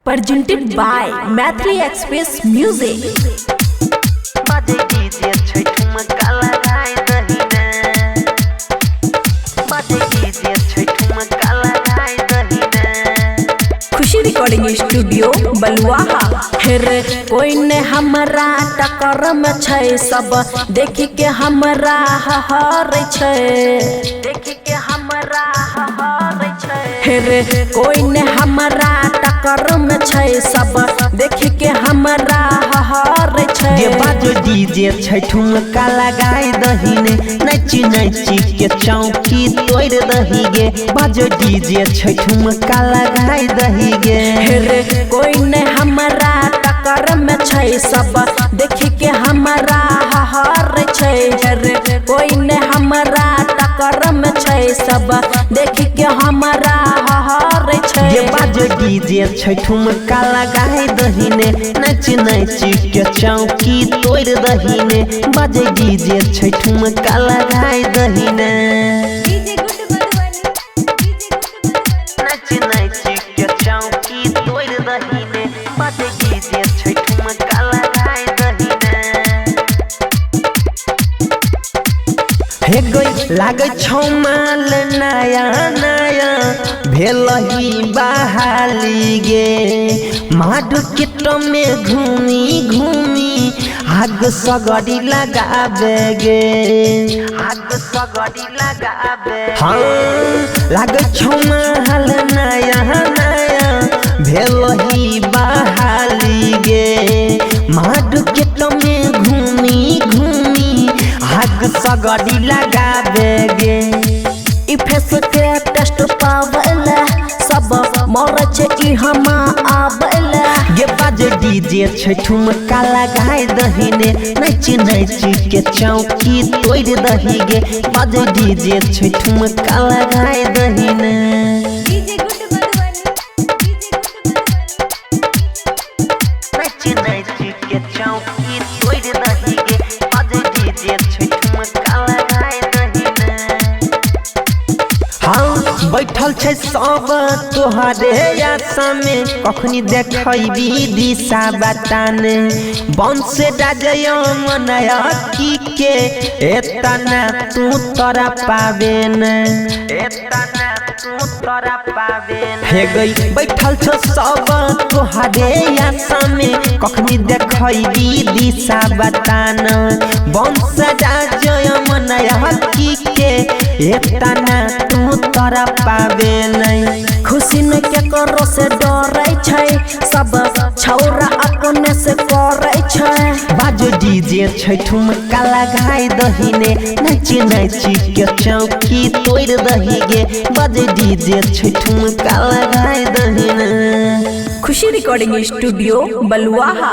Presented by Mathli Express Music. Khushi recording studio Baluaha. हेरे कोई ने हमरा टक्कर में छै, सब देखी के हमरा हरे छै, देखी के हमरा हरे छै। हेरे कोई ने हमरा टक्कर में छै, सब देखी के हमरा हरे छै। ये बाजो डीजे छै ठुमका लगाई दहीने, नची नची के चौकी तोड़ दही गे। बाजो डीजे छै ठुमका लगाई दही गे। हेरे कोई ने हमरा टक्कर में छै, सब देखी के हमरा हरे छै। हेरे कोई ने हमरा टक्कर में छै, सब देखी के हमरा हरे छै। ये बाजो डीजे छै ठुमका लगाई दहीने, नची नची के चौकी तोड़ दहीने। बाजो डीजे छै ठुमका लगाई दहीने, नची नची के चौकी तोड़ दहीने। बाजो डीजे छै ठुमका लगाई दहीने। हे गई लागे छौ माल नया नया, भेलही बहाली गे। मार्केट में घूमी घूमी आग सगड़ी लगाबे गे, आग सगड़ी लगाबे। हाँ लागे छौ माल नया नया, भेलही बहाली गे। मार्केट में घूमी घूमी आग सगड़ी लगाबे गे। ई फेस के टेस्ट पावला, सब मोर छै ई हमा आबला। ये बाजे डीजे छै ठुमका लगाई दहीने, नची नची के चौकी तोड़ दही गे। बाजे डीजे छै ठुमका लगाई दहीने, नची नची के चौकी तोड़ दही गे। बाजे डीजे छै ठुमका लगाई दहीने। हाँ बैठल छै सब तोहरे आशा में, कखनी देखबी दिशा बताने। बंश राजय मनया की के एतना तू तोरा पावे न, एतना तू तोरा पावे न। हे गई बैठल छ सब तोहरे आशा में, कखनी देखबी दिशा बताना। बंश राजय मनया की के एतना तू तोरा पावे नहीं। खुशी न के करो से डरै छै, सब छौरा अपने से करै छै। बाजो डीजे छै ठुमका लगाई दहीने, नची नची के चौकी तोड़ दही गे। बाजो डीजे छै ठुमका लगाई दहीने। खुशी रिकॉर्डिंग स्टूडियो बलुआहा।